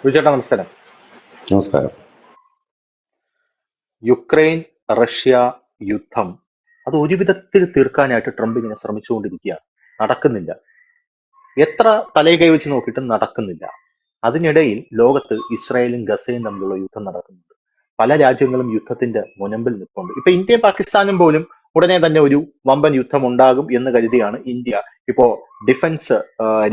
ചേട്ടാ നമസ്കാരം. നമസ്കാരം. യുക്രൈൻ റഷ്യ യുദ്ധം അത് ഒരു വിധത്തിൽ തീർക്കാനായിട്ട് ട്രംപ് ഇങ്ങനെ ശ്രമിച്ചുകൊണ്ടിരിക്കുകയാണ്. നടക്കുന്നില്ല. എത്ര തലയിൽ കൈ വെച്ച് നോക്കിയിട്ടും നടക്കുന്നില്ല. അതിനിടയിൽ ലോകത്ത് ഇസ്രായേലും ഗസയും തമ്മിലുള്ള യുദ്ധം നടക്കുന്നുണ്ട്. പല രാജ്യങ്ങളും യുദ്ധത്തിന്റെ മുനമ്പിൽ നിൽപ്പുണ്ട്. ഇപ്പൊ ഇന്ത്യയും പാകിസ്ഥാനും പോലും ഉടനെ തന്നെ ഒരു വമ്പൻ യുദ്ധം ഉണ്ടാകും എന്ന് കരുതിയാണ് ഇന്ത്യ ഇപ്പോ ഡിഫൻസ്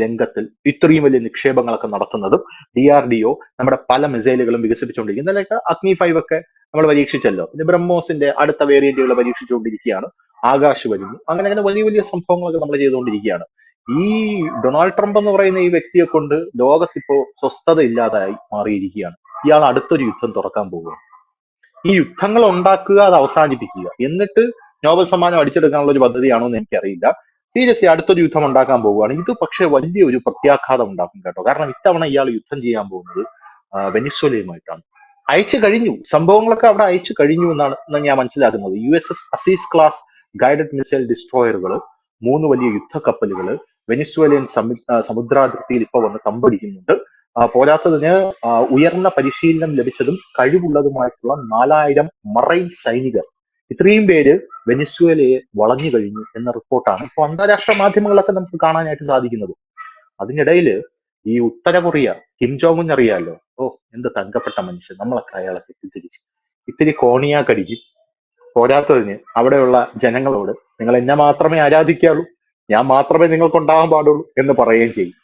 രംഗത്തിൽ ഇത്രയും വലിയ നിക്ഷേപങ്ങളൊക്കെ നടത്തുന്നതും. DRDO നമ്മുടെ പല മിസൈലുകളും വികസിപ്പിച്ചുകൊണ്ടിരിക്കും. ഇന്നലെയൊക്കെ അഗ്നി 5 ഒക്കെ നമ്മൾ പരീക്ഷിച്ചല്ലോ. പിന്നെ ബ്രഹ്മോസിന്റെ അടുത്ത വേരിയന്റുകൾ പരീക്ഷിച്ചുകൊണ്ടിരിക്കുകയാണ്. ആകാശ് വരുന്നു. അങ്ങനെ അങ്ങനെ വലിയ വലിയ സംഭവങ്ങളൊക്കെ നമ്മൾ ചെയ്തുകൊണ്ടിരിക്കുകയാണ്. ഈ ഡൊണാൾഡ് ട്രംപ് എന്ന് പറയുന്ന ഈ വ്യക്തിയെ കൊണ്ട് ലോകത്തിപ്പോ സ്വസ്ഥത ഇല്ലാതായി മാറിയിരിക്കുകയാണ്. ഇയാൾ അടുത്തൊരു യുദ്ധം തുറക്കാൻ പോവുകയാണ്. ഈ യുദ്ധങ്ങൾ ഉണ്ടാക്കുക, അത് അവസാനിപ്പിക്കുക, എന്നിട്ട് നോബൽ സമ്മാനം അടിച്ചെടുക്കാനുള്ള ഒരു പദ്ധതിയാണോ എന്ന് എനിക്കറിയില്ല. സീരിയസ്ലി അടുത്തൊരു യുദ്ധം ഉണ്ടാക്കാൻ പോവുകയാണ്. ഇത് പക്ഷെ വലിയൊരു പ്രത്യാഘാതം ഉണ്ടാക്കും കേട്ടോ. കാരണം ഇത്തവണ ഇയാൾ യുദ്ധം ചെയ്യാൻ പോകുന്നത് വെനിസ്വേലയുമായിട്ടാണ്. അയച്ചു കഴിഞ്ഞു, സംഭവങ്ങളൊക്കെ അവിടെ അയച്ചു കഴിഞ്ഞു എന്നാണ് ഞാൻ മനസ്സിലാക്കുന്നത്. USS അസീസ് ക്ലാസ് ഗൈഡഡ് മിസൈൽ ഡിസ്ട്രോയറുകൾ, 3 വലിയ യുദ്ധക്കപ്പലുകൾ വെനിസ്വേലിയൻ സമുദ്രാതിർത്തിയിൽ ഇപ്പൊ വന്ന് തമ്പടിക്കുന്നുണ്ട്. പോരാത്തതിന് ഉയർന്ന പരിശീലനം ലഭിച്ചതും കഴിവുള്ളതുമായിട്ടുള്ള 4000 മറൈൻ സൈനികർ, ഇത്രയും പേര് വെനിസ്വേലയെ വളഞ്ഞു കഴിഞ്ഞു എന്ന റിപ്പോർട്ടാണ് ഇപ്പൊ അന്താരാഷ്ട്ര മാധ്യമങ്ങളൊക്കെ നമുക്ക് കാണാനായിട്ട് സാധിക്കുന്നത്. അതിനിടയിൽ ഈ ഉത്തര കൊറിയ, കിം ജോങ് ഉൻ അറിയാലോ. ഓ, എന്ത് തങ്കപ്പെട്ട മനുഷ്യൻ, നമ്മളൊക്കെ അയാളെ തെറ്റിദ്ധരിച്ച് ഇത്തിരി കോണിയാക്കടിക്കും. പോരാത്തതിന് അവിടെയുള്ള ജനങ്ങളോട് നിങ്ങൾ എന്നെ മാത്രമേ ആരാധിക്കാവൂ, ഞാൻ മാത്രമേ നിങ്ങൾക്ക് ഉണ്ടാകാൻ പാടുള്ളൂ എന്ന് പറയുകയും ചെയ്യും.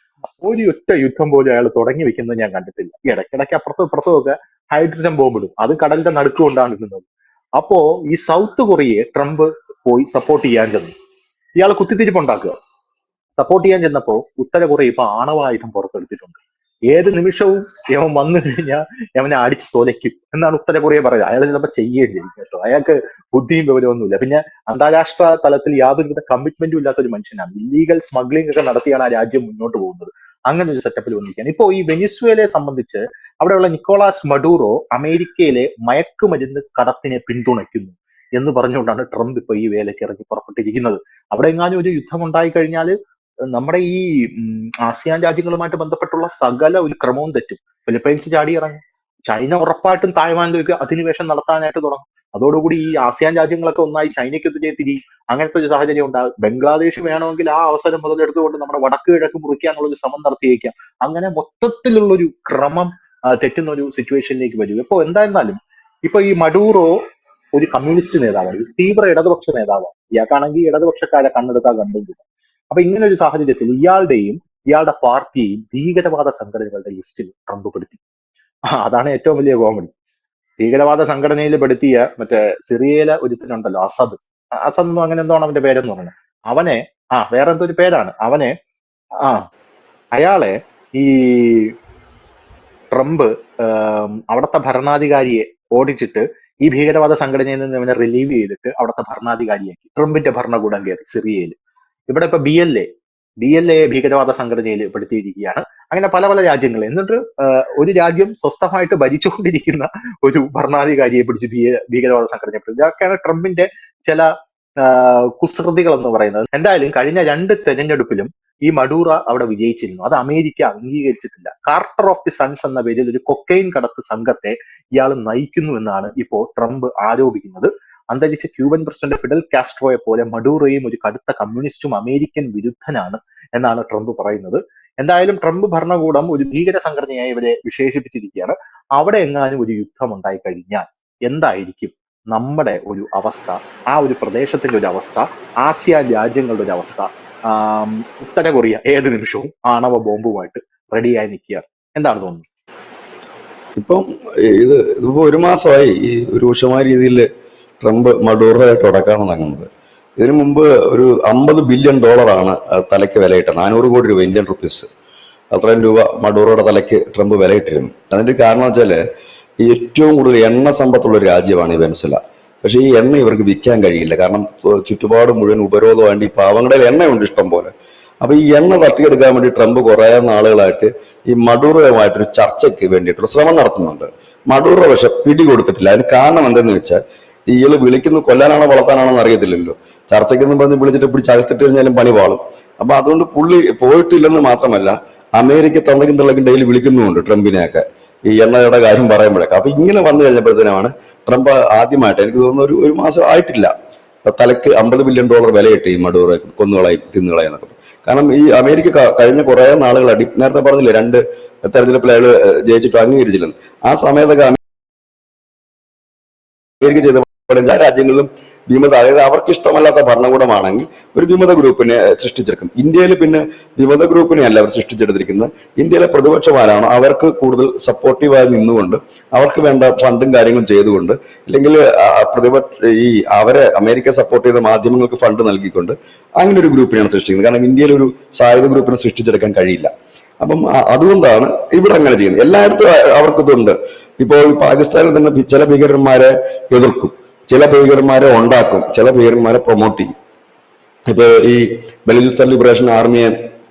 ഒരു ഒറ്റ യുദ്ധം പോലും അയാൾ തുടങ്ങി വെക്കുന്നത് ഞാൻ കണ്ടിട്ടില്ല. ഈ ഇടയ്ക്കിടയ്ക്ക് അപ്പുറത്തും ഇപ്പുറത്തും ഒക്കെ ഹൈഡ്രജൻ ബോംബിടും. അത് കടലിന്റെ നടുക്ക് കൊണ്ടാണ് ഇടുന്നത്. അപ്പോ ഈ സൗത്ത് കൊറിയയെ ട്രംപ് പോയി സപ്പോർട്ട് ചെയ്യാൻ ചെന്നു. ഇയാൾ കുത്തിത്തിരിപ്പുണ്ടാക്കുക. സപ്പോർട്ട് ചെയ്യാൻ ചെന്നപ്പോ ഉത്തര കൊറിയ ഇപ്പൊ ആണവായുധം പുറത്തെടുത്തിട്ടുണ്ട്. ഏത് നിമിഷവും യവൻ വന്നു കഴിഞ്ഞാൽ യവനെ അടിച്ച് തോലയ്ക്കും എന്നാണ് ഉത്തര കൊറിയ പറയുന്നത്. അയാൾ ചിലപ്പോൾ ചെയ്യുകയും ചെയ്യും കേട്ടോ. അയാൾക്ക് ബുദ്ധിയും വിവരമൊന്നുമില്ല. പിന്നെ അന്താരാഷ്ട്ര തലത്തിൽ യാതൊരുവിധ കമ്മിറ്റ്മെന്റും ഇല്ലാത്ത ഒരു മനുഷ്യനാണ്. ഇല്ലീഗൽ സ്മഗ്ലിംഗ് ഒക്കെ നടത്തിയാണ് ആ രാജ്യം മുന്നോട്ട് പോകുന്നത്. അങ്ങനെ ഒരു സെറ്റപ്പിൽ വന്നിരിക്കുകയാണ്. ഇപ്പോ ഈ വെനിസ്വേലയെ സംബന്ധിച്ച് അവിടെയുള്ള നിക്കോളാസ് മഡൂറോ അമേരിക്കയിലെ മയക്കുമരുന്ന് കടത്തിനെ പിന്തുണയ്ക്കുന്നു എന്ന് പറഞ്ഞുകൊണ്ടാണ് ട്രംപ് ഇപ്പൊ ഈ വേലയ്ക്ക് ഇറങ്ങി പുറപ്പെട്ടിരിക്കുന്നത്. അവിടെ എങ്ങാനും ഒരു യുദ്ധം ഉണ്ടായി കഴിഞ്ഞാൽ നമ്മുടെ ഈ ആസിയാൻ രാജ്യങ്ങളുമായിട്ട് ബന്ധപ്പെട്ടുള്ള സകല ഒരു ക്രമവും തെറ്റും. ഫിലിപ്പൈൻസ് ചാടി ഇറങ്ങും. ചൈന ഉറപ്പായിട്ടും തായ്വാനിലേക്ക് അധിനിവേശം നടത്താനായിട്ട് തുടങ്ങും. അതോടുകൂടി ഈ ആസിയാൻ രാജ്യങ്ങളൊക്കെ ഒന്നായി ചൈനയ്ക്കെതിരെ തിരിയും. അങ്ങനത്തെ ഒരു സാഹചര്യം ഉണ്ടാകും. ബംഗ്ലാദേശ് വേണമെങ്കിൽ ആ അവസരം മുതലെടുത്തുകൊണ്ട് നമ്മുടെ വടക്ക് കിഴക്ക് മുറിക്കാനുള്ള ഒരു ശ്രമം നടത്തിയേക്കാം. അങ്ങനെ മൊത്തത്തിലുള്ള ഒരു ക്രമം തെറ്റുന്ന ഒരു സിറ്റുവേഷനിലേക്ക് വരും. ഇപ്പൊ എന്തായിരുന്നാലും ഇപ്പൊ ഈ മഡൂറോ ഒരു കമ്മ്യൂണിസ്റ്റ് നേതാവാണ്, ഒരു തീവ്ര ഇടതുപക്ഷ നേതാവാണ്. ഇയാൾക്കാണെങ്കിൽ ഇടതുപക്ഷക്കാരെ കണ്ണെടുത്താൽ കണ്ടും. അപ്പൊ ഇങ്ങനെ ഒരു സാഹചര്യത്തിൽ ഇയാളുടെയും ഇയാളുടെ പാർട്ടിയെയും ഭീകരവാദ സംഘടനകളുടെ ലിസ്റ്റിൽ ട്രംപ് പെടുത്തി. അതാണ് ഏറ്റവും വലിയ കോമഡി. ഭീകരവാദ സംഘടനയിൽ പെടുത്തിയ മറ്റേ സിറിയയിലെ ഒരുത്തനുണ്ടല്ലോ, അസദ്. അസദ് എന്നോ അങ്ങനെ എന്തോ ആണ് അവന്റെ പേരെന്ന് പറയുന്നത്. അവനെ, വേറെ എന്തോ ഒരു പേരാണ് അവനെ. ആ അയാളെ ഈ ട്രംപ് അവിടുത്തെ ഭരണാധികാരിയെ ഓടിച്ചിട്ട് ഈ ഭീകരവാദ സംഘടനയിൽ നിന്ന് ഇവനെ റിലീവ് ചെയ്തിട്ട് അവിടുത്തെ ഭരണാധികാരിയാക്കി. ട്രംപിന്റെ ഭരണകൂടം കയറി സിറിയയിൽ. ഇവിടെ ഇപ്പൊ BLA ഭീകരവാദ സംഘടനയിൽ പെടുത്തിയിരിക്കുകയാണ്. അങ്ങനെ പല പല രാജ്യങ്ങൾ. എന്നിട്ട് ഒരു രാജ്യം സ്വസ്ഥമായിട്ട് ഭരിച്ചുകൊണ്ടിരിക്കുന്ന ഒരു ഭരണാധികാരിയെ പിടിച്ച് ഭീകരവാദ സംഘടനയെ പിടിച്ചു. ഇതൊക്കെയാണ് ട്രംപിന്റെ ചില കുസൃതികൾ എന്ന് പറയുന്നത്. എന്തായാലും കഴിഞ്ഞ 2 തെരഞ്ഞെടുപ്പിലും ഈ മഡൂറ അവിടെ വിജയിച്ചിരുന്നു. അത് അമേരിക്ക അംഗീകരിച്ചിട്ടില്ല. കാർട്ടർ ഓഫ് ദി സൺസ് എന്ന പേരിൽ ഒരു കൊക്കൈൻ കടത്ത് സംഘത്തെ ഇയാൾ നയിക്കുന്നു എന്നാണ് ഇപ്പോൾ ട്രംപ് ആരോപിക്കുന്നത്. അന്തരിച്ച ക്യൂബൻ പ്രസിഡന്റ് ഫിഡൽ കാസ്ട്രോയെ പോലെ മഡൂറോയും ഒരു കടുത്ത കമ്മ്യൂണിസ്റ്റും അമേരിക്കൻ വിരുദ്ധനാണ് എന്നാണ് ട്രംപ് പറയുന്നത്. എന്തായാലും ട്രംപ് ഭരണകൂടം ഒരു ഭീകര സംഘടനയായി ഇവരെ വിശേഷിപ്പിച്ചിരിക്കുകയാണ്. അവിടെ എങ്ങാനും ഒരു യുദ്ധം ഉണ്ടായി കഴിഞ്ഞാൽ എന്തായിരിക്കും നമ്മുടെ ഒരു അവസ്ഥ, ആ ഒരു പ്രദേശത്തിന്റെ ഒരു അവസ്ഥ, ആസിയാൻ രാജ്യങ്ങളുടെ ഒരു അവസ്ഥ? ഉത്തര കൊറിയ ഏത് നിമിഷവും ആണവ ബോംബുമായിട്ട് റെഡിയായി നിൽക്കുകയാണ്. എന്താണ് തോന്നുന്നത്? ഇപ്പം ഇതിപ്പോ ഒരു മാസമായി ഈ രൂക്ഷമായ രീതിയിൽ ട്രംപ് മഡൂറോയായിട്ട് ഉടക്കാൻ തുടങ്ങുന്നത്. ഇതിനു മുമ്പ് ഒരു $50 ബില്യൺ തലയ്ക്ക് വിലയിട്ട 400 കോടി രൂപ ഇന്ത്യൻ റുപ്പീസ്, അത്രയും രൂപ മഡൂറോയുടെ തലയ്ക്ക് ട്രംപ് വിലയിട്ടിരുന്നു. അതിന്റെ കാരണം വെച്ചാല് ഏറ്റവും കൂടുതൽ എണ്ണ സമ്പത്തുള്ള ഒരു രാജ്യമാണ് ഈ വെനസ്വല. പക്ഷെ ഈ എണ്ണ ഇവർക്ക് വിൽക്കാൻ കഴിയില്ല. കാരണം ചുറ്റുപാട് മുഴുവൻ ഉപരോധമായിട്ട് ഈ പാവങ്ങളുടെ എണ്ണയുണ്ട് ഇഷ്ടം പോലെ. അപ്പൊ ഈ എണ്ണ തട്ടിയെടുക്കാൻ വേണ്ടി ട്രംപ് കുറെ നാളുകളായിട്ട് ഈ മഡൂറോയുമായിട്ടൊരു ചർച്ചയ്ക്ക് വേണ്ടിയിട്ടൊരു ശ്രമം നടത്തുന്നുണ്ട്. മഡൂറോ പക്ഷെ പിടികൊടുത്തിട്ടില്ല. അതിന് കാരണം എന്തെന്ന് വെച്ചാൽ ഇയാള് വിളിക്കുന്നത് കൊല്ലാനാണോ വളർത്താനാണോ എന്ന് അറിയത്തില്ലല്ലോ. ചർച്ചയ്ക്കെന്ന് പറഞ്ഞ് വിളിച്ചിട്ട് പിടിച്ച് അകത്തിട്ട് കഴിഞ്ഞാലും പണി പാളും. അപ്പൊ അതുകൊണ്ട് പുള്ളി പോയിട്ടില്ലെന്ന് മാത്രമല്ല, അമേരിക്ക തന്തയ്ക്കും തള്ളയ്ക്കും ഡെയിലി വിളിക്കുന്നുമുണ്ട് ട്രംപിനെയൊക്കെ ഈ എണ്ണയുടെ കാര്യം പറയുമ്പോഴൊക്കെ. അപ്പൊ ഇങ്ങനെ വന്നു കഴിഞ്ഞപ്പോഴത്തേനാണ് ട്രംപ് ആദ്യമായിട്ട്, എനിക്ക് തോന്നുന്നു ഒരു മാസം ആയിട്ടില്ല, തലയ്ക്ക് $50 ബില്യൺ വിലയിട്ട് ഈ മഡൂറോ കൊന്നുകളയും തിന്നുകളയും എന്നൊക്കെ. കാരണം ഈ അമേരിക്ക കഴിഞ്ഞ കുറെ നാളുകളായിട്ട്, നേരത്തെ പറഞ്ഞില്ലേ 2 തെരഞ്ഞെടുപ്പിൽ അയാൾ ജയിച്ചിട്ട് അംഗീകരിച്ചില്ലെന്ന്, ആ സമയത്തൊക്കെ അമേരിക്ക ചെയ്ത എല്ലാ രാജ്യങ്ങളിലും വിമത, അതായത് അവർക്ക് ഇഷ്ടമല്ലാത്ത ഭരണകൂടമാണെങ്കിൽ ഒരു വിമത ഗ്രൂപ്പിനെ സൃഷ്ടിച്ചെടുക്കും. ഇന്ത്യയിൽ പിന്നെ വിമത ഗ്രൂപ്പിനെ അല്ല അവർ സൃഷ്ടിച്ചെടുത്തിരിക്കുന്നത്. ഇന്ത്യയിലെ പ്രതിപക്ഷമാരാണ് അവർക്ക് കൂടുതൽ സപ്പോർട്ടീവായി നിന്നുകൊണ്ട് അവർക്ക് വേണ്ട ഫണ്ടും കാര്യങ്ങളും ചെയ്തുകൊണ്ട്, ഇല്ലെങ്കിൽ ഈ അവരെ അമേരിക്ക സപ്പോർട്ട് ചെയ്ത മാധ്യമങ്ങൾക്ക് ഫണ്ട് നൽകിക്കൊണ്ട് അങ്ങനെ ഒരു ഗ്രൂപ്പിനെയാണ് സൃഷ്ടിക്കുന്നത്. കാരണം ഇന്ത്യയിൽ ഒരു സായുധ ഗ്രൂപ്പിനെ സൃഷ്ടിച്ചെടുക്കാൻ കഴിയില്ല. അപ്പം അതുകൊണ്ടാണ് ഇവിടെ അങ്ങനെ ചെയ്യുന്നത്. എല്ലായിടത്തും അവർക്കിതുണ്ട്. ഇപ്പോൾ പാകിസ്ഥാനിൽ തന്നെ ചില ഭീകരന്മാരെ എതിർക്കും, ചില ഭീകരന്മാരെ ഉണ്ടാക്കും, ചില ഭീകരന്മാരെ പ്രൊമോട്ട് ചെയ്യും. ഇപ്പൊ ഈ ബലൂചിസ്ഥാൻ ലിബറേഷൻ ആർമിയെ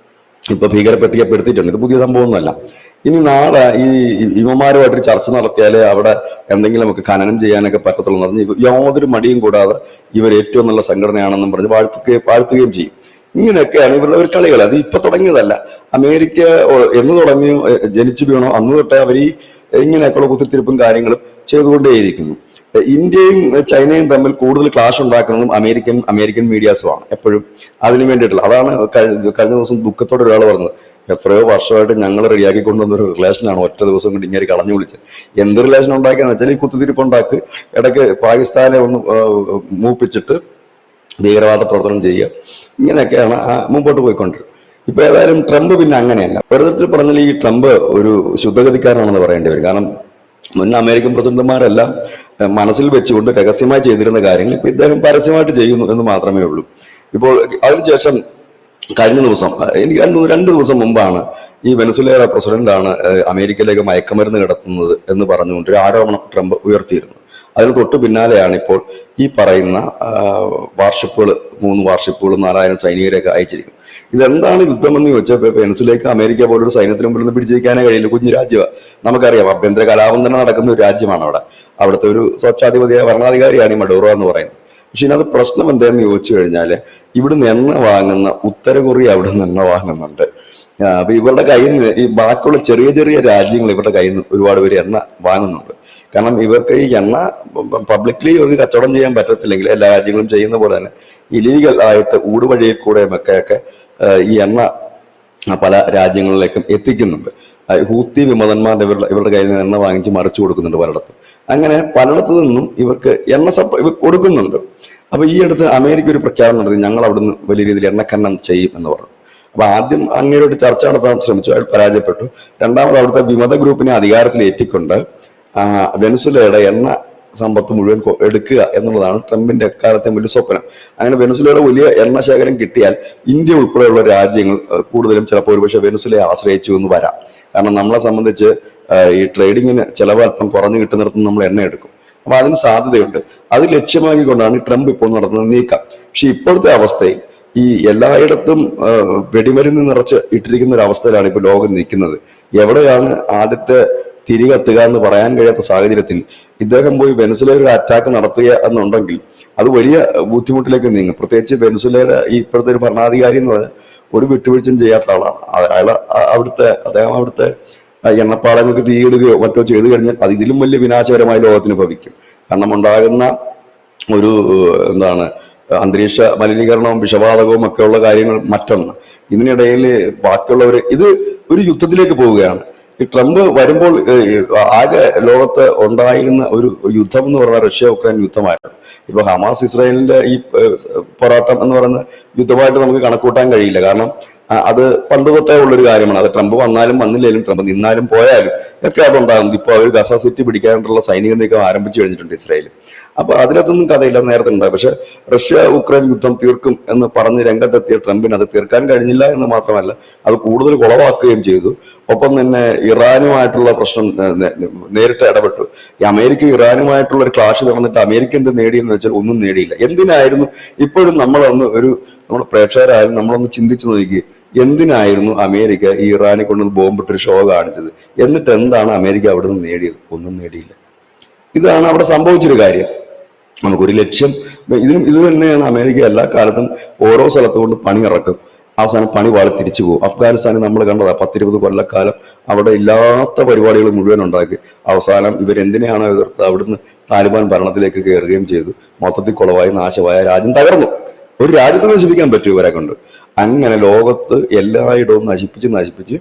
ഇപ്പൊ ഭീകരപട്ടികപ്പെടുത്തിയിട്ടുണ്ട്. ഇത് പുതിയ സംഭവമൊന്നുമല്ല. ഇനി നാളെ ഈ ഇവന്മാരുമായിട്ടൊരു ചർച്ച നടത്തിയാലേ അവിടെ എന്തെങ്കിലുമൊക്കെ ഖനനം ചെയ്യാനൊക്കെ പറ്റത്തുള്ളൂ എന്ന് പറഞ്ഞ് യാതൊരു മടിയും കൂടാതെ ഇവർ ഏറ്റവും നല്ല സംഘടനയാണെന്നും പറഞ്ഞ് വാഴ്ത്തുകയും ചെയ്യും. ഇങ്ങനെയൊക്കെയാണ് ഇവരുടെ ഒരു കളികൾ. അത് ഇപ്പൊ തുടങ്ങിയതല്ല. അമേരിക്ക എന്ന് തുടങ്ങിയോ, ജനിച്ചു വീണോ അന്ന് തൊട്ടേ അവർ ഈ ഇങ്ങനെയൊക്കെയുള്ള കുത്തിത്തിരിപ്പും കാര്യങ്ങളും ചെയ്തുകൊണ്ടേയിരിക്കുന്നു. ഇന്ത്യയും ചൈനയും തമ്മിൽ കൂടുതൽ ക്ലാഷ് ഉണ്ടാക്കുന്നതും അമേരിക്കൻ മീഡിയാസുമാണ് എപ്പോഴും അതിനു വേണ്ടിയിട്ടുള്ള. അതാണ് കഴിഞ്ഞ ദിവസം ദുഃഖത്തോടെ ഒരാൾ പറഞ്ഞത്, എത്രയോ വർഷമായിട്ട് ഞങ്ങൾ റെഡിയാക്കി കൊണ്ടുവന്ന ഒരു റിലേഷനാണ് ഒറ്റ ദിവസം കൊണ്ട് ഇങ്ങനെ കളഞ്ഞു വിളിച്ചത്. എന്ത് റിലേഷൻ ഉണ്ടാക്കിയെന്ന് വെച്ചാൽ ഈ കുത്തിത്തിരിപ്പുണ്ടാക്കി ഇടയ്ക്ക് പാകിസ്ഥാനെ ഒന്ന് മൂപ്പിച്ചിട്ട് ഭീകരവാദ പ്രവർത്തനം ചെയ്യുക, ഇങ്ങനെയൊക്കെയാണ് മുമ്പോട്ട് പോയിക്കൊണ്ടിരുന്നത്. ഇപ്പൊ ഏതായാലും ട്രംപ് പിന്നെ അങ്ങനെയല്ല. ഒരിടത്തിൽ പറഞ്ഞാൽ ഈ ട്രംപ് ഒരു ശുദ്ധഗതിക്കാരനാണെന്ന് പറയേണ്ടി വരും. കാരണം മുൻ അമേരിക്കൻ പ്രസിഡന്റുമാരെല്ലാം മനസ്സിൽ വെച്ചുകൊണ്ട് രഹസ്യമായി ചെയ്തിരുന്ന കാര്യങ്ങൾ ഇപ്പൊ ഇദ്ദേഹം പരസ്യമായിട്ട് ചെയ്യുന്നു എന്ന് മാത്രമേ ഉള്ളൂ. ഇപ്പോൾ അതിനുശേഷം കഴിഞ്ഞ ദിവസം, എനിക്ക് രണ്ട് ദിവസം മുമ്പാണ് ഈ വെനസുലയുടെ പ്രസിഡന്റാണ് അമേരിക്കയിലേക്ക് മയക്കുമരുന്ന് കിടത്തുന്നത് എന്ന് പറഞ്ഞുകൊണ്ട് ഒരു ആരോപണം ട്രംപ് ഉയർത്തിയിരുന്നു. അതിന് തൊട്ടു പിന്നാലെയാണ് ഇപ്പോൾ ഈ പറയുന്ന വാർഷിപ്പുകൾ, 3 വാർഷിപ്പുകളും 4000 സൈനികരെയൊക്കെ അയച്ചിരിക്കുന്നത്. ഇതെന്താണ് യുദ്ധമെന്ന് ചോദിച്ചാൽ വെനസുലയ്ക്ക് അമേരിക്ക പോലൊരു സൈന്യത്തിന് മുമ്പിൽ നിന്ന് പിടിച്ചിരിക്കാനേ കഴിയില്ല. കുഞ്ഞു രാജ്യമാണ്, നമുക്കറിയാം. ആഭ്യന്തര കലാപം തന്നെ നടക്കുന്ന ഒരു രാജ്യമാണ് അവിടെ. അവിടുത്തെ ഒരു സ്വച്ഛാധിപതിയായ ഭരണാധികാരിയാണ് ഈ മഡൂറോ എന്ന് പറയുന്നത്. പക്ഷെ ഇതിനകത്ത് പ്രശ്നം എന്താണെന്ന് ചോദിച്ചു കഴിഞ്ഞാല്, ഇവിടുന്ന് എണ്ണ വാങ്ങുന്ന ഉത്തര കൊറിയ അവിടെ നിന്ന് എണ്ണ വാങ്ങുന്നുണ്ട്. അപ്പൊ ഇവരുടെ കയ്യിൽ നിന്ന് ഈ ബാക്കിയുള്ള ചെറിയ ചെറിയ രാജ്യങ്ങൾ ഇവരുടെ കയ്യിൽ നിന്ന് ഒരുപാട് പേര് എണ്ണ വാങ്ങുന്നുണ്ട്. കാരണം ഇവർക്ക് ഈ എണ്ണ പബ്ലിക്ലി ഇവർക്ക് കച്ചവടം ചെയ്യാൻ പറ്റത്തില്ലെങ്കിൽ എല്ലാ രാജ്യങ്ങളും ചെയ്യുന്ന പോലെ തന്നെ ഇലീഗൽ ആയിട്ട് ഊടുവഴിയിൽ കൂടെ ഒക്കെ ഈ എണ്ണ പല രാജ്യങ്ങളിലേക്കും എത്തിക്കുന്നുണ്ട്. ഹൂത്തി വിമതന്മാർ ഇവരുടെ കയ്യിൽ നിന്ന് എണ്ണ വാങ്ങിച്ച് മറിച്ചു കൊടുക്കുന്നുണ്ട് പലയിടത്തും. അങ്ങനെ പലയിടത്തു നിന്നും ഇവർക്ക് എണ്ണ ഇവർ കൊടുക്കുന്നുണ്ട്. അപ്പൊ ഈ അടുത്ത് അമേരിക്ക ഒരു പ്രഖ്യാപനം നടത്തി, ഞങ്ങൾ അവിടുന്ന് വലിയ രീതിയിൽ എണ്ണഖനനം ചെയ്യും എന്ന് പറഞ്ഞു. അപ്പൊ ആദ്യം അങ്ങനെ ഒരു ചർച്ച നടത്താൻ ശ്രമിച്ചു, അയാൾ പരാജയപ്പെട്ടു. രണ്ടാമത് അവിടുത്തെ വിമത ഗ്രൂപ്പിനെ അധികാരത്തിൽ ഏറ്റിക്കൊണ്ട് വെനസുലയുടെ എണ്ണ സമ്പത്ത് മുഴുവൻ എടുക്കുക എന്നുള്ളതാണ് ട്രംപിന്റെ എക്കാലത്തെ വലിയ സ്വപ്നം. അങ്ങനെ വെനസുലയുടെ വലിയ എണ്ണ ശേഖരം കിട്ടിയാൽ ഇന്ത്യ ഉൾപ്പെടെയുള്ള രാജ്യങ്ങൾ കൂടുതലും ചിലപ്പോൾ ഒരുപക്ഷെ വെനസുലയെ ആശ്രയിച്ചു എന്ന് വരാം. കാരണം നമ്മളെ സംബന്ധിച്ച് ഈ ട്രേഡിങ്ങിന് ചിലവ് അല്പം കുറഞ്ഞു കിട്ടുന്നിടത്ത് നമ്മൾ എണ്ണ എടുക്കും. അപ്പൊ അതിന് സാധ്യതയുണ്ട്. അത് ലക്ഷ്യമാക്കിക്കൊണ്ടാണ് ട്രംപ് ഇപ്പോൾ നടത്തുന്ന നീക്കം. പക്ഷെ ഇപ്പോഴത്തെ അവസ്ഥയിൽ ഈ എല്ലായിടത്തും വെടിമരുന്ന് നിറച്ച് ഇട്ടിരിക്കുന്ന ഒരു അവസ്ഥയിലാണ് ഇപ്പോൾ ലോകം നിൽക്കുന്നത്. എവിടെയാണ് ആദ്യത്തെ തിരികെത്തുക എന്ന് പറയാൻ കഴിയാത്ത സാഹചര്യത്തിൽ ഇദ്ദേഹം പോയി വെനസുലയിൽ ഒരു അറ്റാക്ക് നടത്തുക എന്നുണ്ടെങ്കിൽ അത് വലിയ ബുദ്ധിമുട്ടിലേക്ക് നീങ്ങും. പ്രത്യേകിച്ച് വെനസുലയുടെ ഈ ഇപ്പോഴത്തെ ഒരു ഭരണാധികാരി എന്ന് പറഞ്ഞാൽ ഒരു വിട്ടുവീഴ്ചയും ചെയ്യാത്ത ആളാണ്. അദ്ദേഹം അവിടുത്തെ എണ്ണപ്പാടങ്ങൾക്ക് തീയിടുകയോ മറ്റോ ചെയ്തു കഴിഞ്ഞാൽ അത് ഇതിലും വലിയ വിനാശകരമായി ലോകത്തിന് ഭവിക്കും. കാരണം ഉണ്ടാകുന്ന ഒരു അന്തരീക്ഷ മലിനീകരണവും വിഷവാതകവും ഒക്കെ ഉള്ള കാര്യങ്ങൾ മറ്റൊന്ന്. ഇതിനിടയിൽ ബാക്കിയുള്ളവർ ഇത് ഒരു യുദ്ധത്തിലേക്ക് പോവുകയാണ്. ഈ ട്രംപ് വരുമ്പോൾ ആകെ ലോകത്ത് ഉണ്ടായിരുന്ന ഒരു യുദ്ധം എന്ന് പറഞ്ഞാൽ റഷ്യ ഉക്രൈൻ യുദ്ധമായിരുന്നു. ഇപ്പൊ ഹമാസ് ഇസ്രായേലിന്റെ ഈ പോരാട്ടം എന്ന് പറയുന്ന യുദ്ധമായിട്ട് നമുക്ക് കണക്കൂട്ടാൻ കഴിയില്ല. കാരണം അത് പണ്ട് തൊട്ടേ ഉള്ളൊരു കാര്യമാണ്. അത് ട്രംപ് വന്നാലും വന്നില്ലേലും, ട്രംപ് നിന്നാലും പോയാലും ഒക്കെ അതുണ്ടാകുന്നത്. ഇപ്പൊ അവർ ഗസ സിറ്റി പിടിക്കാനുള്ള സൈനിക നീക്കം ആരംഭിച്ചു കഴിഞ്ഞിട്ടുണ്ട് ഇസ്രായേൽ. അപ്പൊ അതിനകത്തൊന്നും കഥയില്ല, നേരത്തെ ഉണ്ടായി. പക്ഷെ റഷ്യ ഉക്രൈൻ യുദ്ധം തീർക്കും എന്ന് പറഞ്ഞ് രംഗത്തെത്തിയ ട്രംപിന് അത് തീർക്കാൻ കഴിഞ്ഞില്ല എന്ന് മാത്രമല്ല, അത് കൂടുതൽ കുളവാക്കുകയും ചെയ്തു. ഒപ്പം തന്നെ ഇറാനുമായിട്ടുള്ള പ്രശ്നം നേരിട്ട് ഇടപെട്ടു. ഈ അമേരിക്ക ഇറാനുമായിട്ടുള്ള ഒരു ക്ലാഷ് നടന്നിട്ട് അമേരിക്ക എന്ത് നേടിയെന്ന് വെച്ചാൽ ഒന്നും നേടിയില്ല. എന്തിനായിരുന്നു ഇപ്പോഴും നമ്മുടെ പ്രേക്ഷകരായാലും നമ്മളൊന്ന് ചിന്തിച്ചു നോക്കി, എന്തിനായിരുന്നു അമേരിക്ക ഈ ഇറാനെ കൊണ്ടൊന്ന് ബോംബിട്ടൊരു ഷോ കാണിച്ചത്? എന്നിട്ട് എന്താണ് അമേരിക്ക അവിടെ നിന്ന് നേടിയത്? ഒന്നും നേടിയില്ല. ഇതാണ് അവിടെ സംഭവിച്ചൊരു കാര്യം. നമുക്കൊരു ലക്ഷ്യം, ഇത് തന്നെയാണ് അമേരിക്ക എല്ലാ കാലത്തും ഓരോ സ്ഥലത്ത് കൊണ്ട് പണി ഇറക്കും. അവസാനം പണി പാളി തിരിച്ചു പോകും. അഫ്ഗാനിസ്ഥാനിൽ നമ്മൾ കണ്ടതാ 10-20 കൊല്ലക്കാലം അവിടെ ഇല്ലാത്ത പരിപാടികൾ മുഴുവൻ ഉണ്ടാക്കി അവസാനം ഇവരെന്തിനെയാണോ എതിർത്ത് അവിടുന്ന് താലിബാൻ ഭരണത്തിലേക്ക് കയറുകയും ചെയ്തു. മൊത്തത്തിൽ കുളവായി നാശമായ രാജ്യം തകർന്നു. ഒരു രാജ്യത്തെ നശിപ്പിക്കാൻ പറ്റും ഇവരെ കൊണ്ട്. അങ്ങനെ ലോകത്ത് എല്ലായിടവും നശിപ്പിച്ച്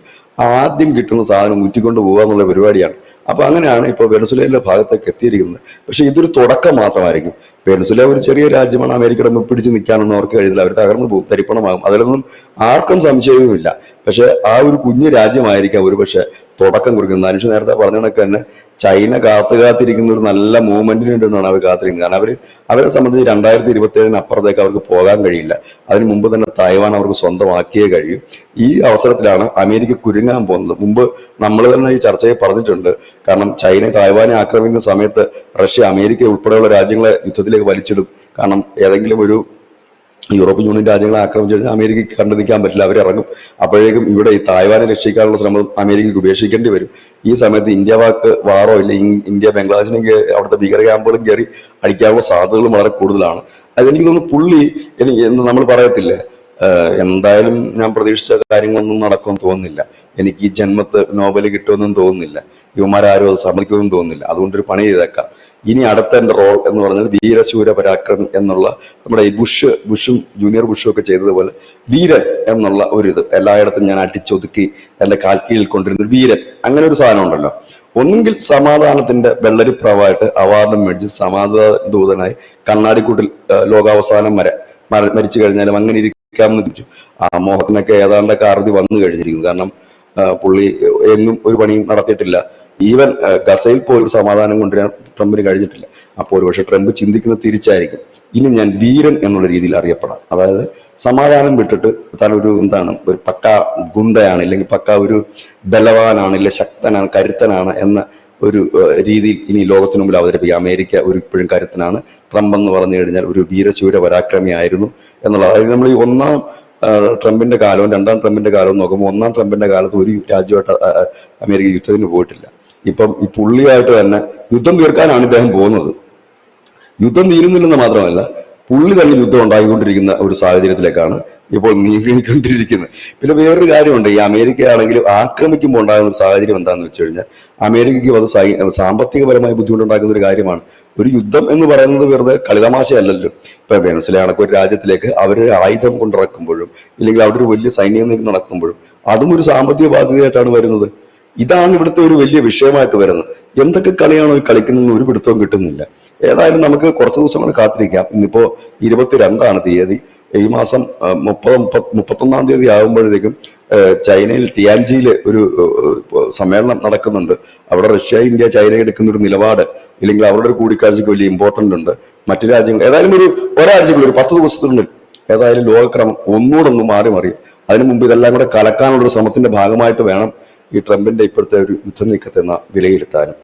ആദ്യം കിട്ടുന്ന സാധനം ഊറ്റിക്കൊണ്ട് പോകുക എന്നുള്ള പരിപാടിയാണ്. അപ്പൊ അങ്ങനെയാണ് ഇപ്പോൾ വെനസ്വേലയുടെ ഭാഗത്തേക്ക് എത്തിയിരിക്കുന്നത്. പക്ഷെ ഇതൊരു തുടക്കം മാത്രമായിരിക്കും. വെനസ്വേല ഒരു ചെറിയ രാജ്യമാണ്, അമേരിക്കയുടെ മുമ്പിൽ പിടിച്ച് നിൽക്കാനൊന്നും അവർക്ക് കഴിയില്ല. അവർ തകർന്നു പോകും, തരിപ്പണമാകും, അതിലൊന്നും ആർക്കും സംശയവുമില്ല. പക്ഷെ ആ ഒരു കുഞ്ഞു രാജ്യമായിരിക്കാം ഒരു പക്ഷെ തുടക്കം കുറിക്കുന്നത്. മനുഷ്യ നേരത്തെ പറഞ്ഞ കണക്ക് തന്നെ ചൈന കാത്തിരിക്കുന്ന ഒരു നല്ല മൂവ്മെന്റിന് വേണ്ടിയിട്ടാണ് അവർ കാത്തിരിക്കുന്നത്. കാരണം അവരെ സംബന്ധിച്ച് 2027 അപ്പുറത്തേക്ക് അവർക്ക് പോകാൻ കഴിയില്ല. അതിനു മുമ്പ് തന്നെ തായ്വാൻ അവർക്ക് സ്വന്തമാക്കിയേ കഴിയും. ഈ അവസരത്തിലാണ് അമേരിക്ക കുരുങ്ങാൻ പോകുന്നത്. മുമ്പ് നമ്മൾ തന്നെ ഈ ചർച്ചയിൽ പറഞ്ഞിട്ടുണ്ട്. കാരണം ചൈന തായ്വാനെ ആക്രമിക്കുന്ന സമയത്ത് റഷ്യ അമേരിക്ക ഉൾപ്പെടെയുള്ള രാജ്യങ്ങളെ യുദ്ധത്തിലേക്ക് വലിച്ചിടും. കാരണം ഏതെങ്കിലും ഒരു യൂറോപ്യൻ യൂണിയൻ രാജ്യങ്ങളെ ആക്രമിച്ചു കഴിഞ്ഞാൽ അമേരിക്കയ്ക്ക് കണ്ടു നിൽക്കാൻ പറ്റില്ല, അവരിറങ്ങും. അപ്പോഴേക്കും ഇവിടെ ഈ തായ്വാനെ രക്ഷിക്കാനുള്ള ശ്രമം അമേരിക്കയ്ക്ക് ഉപേക്ഷിക്കേണ്ടി വരും. ഈ സമയത്ത് ഇന്ത്യ പാക് വാറോ ഇല്ല, ഇന്ത്യ ബംഗ്ലാദേശിലേക്ക് അവിടുത്തെ ഭീകര ക്യാമ്പുകളും കയറി അടിക്കാനുള്ള സാധ്യതകളും വളരെ കൂടുതലാണ്. അതെനിക്ക് തോന്നുന്നു പുള്ളി എന്ന് നമ്മൾ പറയത്തില്ലേ, എന്തായാലും ഞാൻ പ്രതീക്ഷിച്ച കാര്യങ്ങളൊന്നും നടക്കുമെന്ന് തോന്നുന്നില്ല. എനിക്ക് ഈ ജന്മത്ത് നോബൽ കിട്ടുമെന്നും തോന്നുന്നില്ല. യുവമാരും അത് സമ്മതിക്കുമെന്നും തോന്നുന്നില്ല. അതുകൊണ്ടൊരു പണി ചെയ്തേക്കാം. ഇനി അടുത്ത എൻ്റെ റോൾ എന്ന് പറഞ്ഞാൽ വീരശൂര പരാക്രമി എന്നുള്ള നമ്മുടെ ഈ ബുഷും ജൂനിയർ ബുഷും ഒക്കെ ചെയ്തതുപോലെ വീരൻ എന്നുള്ള ഒരു ഇത് എല്ലായിടത്തും ഞാൻ അടിച്ചൊതുക്കി എൻ്റെ കാൽക്കീഴിൽ കൊണ്ടിരുന്ന വീരൻ, അങ്ങനെ ഒരു സാധനം ഉണ്ടല്ലോ. ഒന്നുകിൽ സമാധാനത്തിന്റെ വെള്ളരിപ്രാവായിട്ട് അവാർഡും മേടിച്ച് സമാധാന ദൂതനായി കണ്ണാടിക്കൂട്ടിൽ ലോകാവസാനം വരെ മരിച്ചു കഴിഞ്ഞാലും അങ്ങനെ ഇരിക്കാമെന്ന് ചോദിച്ചു. ആ മോഹത്തിനൊക്കെ ഏതാണ്ടൊക്കെ അറുതി വന്നു കഴിഞ്ഞിരിക്കുന്നു. കാരണം പുള്ളി എങ്ങും ഒരു പണിയും നടത്തിയിട്ടില്ല. ഈവൻ ഗസയിൽ പോലും സമാധാനം കൊണ്ടുവരാൻ ട്രംപിന് കഴിഞ്ഞിട്ടില്ല. അപ്പോൾ ഒരുപക്ഷെ ട്രംപ് ചിന്തിക്കുന്നത് തിരിച്ചായിരിക്കും. ഇനി ഞാൻ വീരൻ എന്നുള്ള രീതിയിൽ അറിയപ്പെടാം. അതായത് സമാധാനം വിട്ടിട്ട് താൻ ഒരു ഒരു പക്ക ഗുണ്ടയാണ്, ഇല്ലെങ്കിൽ പക്ക ഒരു ബലവാനാണ്, ഇല്ല ശക്തനാണ്, കരുത്തനാണ് എന്ന ഒരു രീതിയിൽ ഇനി ലോകത്തിനു മുമ്പിൽ അവതരിപ്പിക്കുക. അമേരിക്ക ഇപ്പോഴും കരുത്തനാണ്, ട്രംപ് എന്ന് പറഞ്ഞു കഴിഞ്ഞാൽ ഒരു വീരശൂര പരാക്രമിയായിരുന്നു എന്നുള്ളത്. അതായത് നമ്മൾ ഈ ഒന്നാം ട്രംപിന്റെ കാലവും രണ്ടാം ട്രംപിന്റെ കാലവും നോക്കുമ്പോൾ ഒന്നാം ട്രംപിന്റെ കാലത്ത് ഒരു രാജ്യമായിട്ട് അമേരിക്ക യുദ്ധത്തിന് പോയിട്ടില്ല. ഇപ്പം ഈ പുള്ളിയായിട്ട് തന്നെ യുദ്ധം തീർക്കാനാണ് ഇദ്ദേഹം പോകുന്നത്. യുദ്ധം തീരുന്നില്ലെന്ന് മാത്രമല്ല, പുള്ളി തന്നെ യുദ്ധം ഉണ്ടായിക്കൊണ്ടിരിക്കുന്ന ഒരു സാഹചര്യത്തിലേക്കാണ് ഇപ്പോൾ നീങ്ങിക്കൊണ്ടിരിക്കുന്നത്. പിന്നെ വേറൊരു കാര്യമുണ്ട്, ഈ അമേരിക്ക ആണെങ്കിലും ആക്രമിക്കുമ്പോൾ ഉണ്ടാകുന്ന ഒരു സാഹചര്യം എന്താണെന്ന് വെച്ച് കഴിഞ്ഞാൽ അമേരിക്കയ്ക്ക് അത് സാമ്പത്തികപരമായി ബുദ്ധിമുട്ടുണ്ടാക്കുന്ന ഒരു കാര്യമാണ്. ഒരു യുദ്ധം എന്ന് പറയുന്നത് വെറുതെ കളിതമാശയല്ലല്ലോ. ഇപ്പൊ വെനസ്വേല കണക്ക് ഒരു രാജ്യത്തിലേക്ക് അവർ ആയുധം കൊണ്ടിറക്കുമ്പോഴും ഇല്ലെങ്കിൽ അവിടെ ഒരു വലിയ സൈന്യം നീക്കം നടക്കുമ്പോഴും അതും ഒരു സാമ്പത്തിക ബാധ്യതയായിട്ടാണ് വരുന്നത്. ഇതാണ് ഇവിടുത്തെ ഒരു വലിയ വിഷയമായിട്ട് വരുന്നത്. എന്തൊക്കെ കളിയാണോ ഈ കളിക്കുന്നതെന്ന് ഒരു പിടുത്തവും കിട്ടുന്നില്ല. ഏതായാലും നമുക്ക് കുറച്ച് ദിവസം കൂടെ കാത്തിരിക്കാം. ഇന്നിപ്പോ 22 തീയതി, ഈ മാസം 31 തീയതി ആകുമ്പോഴത്തേക്കും ചൈനയിൽ ടിയാൻജിയിൽ ഒരു സമ്മേളനം നടക്കുന്നുണ്ട്. അവിടെ റഷ്യ, ഇന്ത്യ, ചൈന എടുക്കുന്ന ഒരു നിലപാട് ഇല്ലെങ്കിൽ അവരുടെ ഒരു കൂടിക്കാഴ്ചക്ക് വലിയ ഇമ്പോർട്ടന്റ് ഉണ്ട്. മറ്റു രാജ്യങ്ങൾ ഏതായാലും ഒരാഴ്ചക്കുള്ളിൽ, ഒരു 10 ദിവസത്തിനുള്ളിൽ ഏതായാലും ലോകക്രമം ഒന്നുകൂടൊന്നും മാറിയും. അതിനു മുമ്പ് ഇതെല്ലാം കൂടെ കലക്കാനുള്ള ഒരു ശ്രമത്തിന്റെ ഭാഗമായിട്ട് വേണം ഈ ട്രംപിന്റെ ഇപ്പോഴത്തെ ഒരു യുദ്ധ നീക്കത്തെ വിലയിരുത്താനും.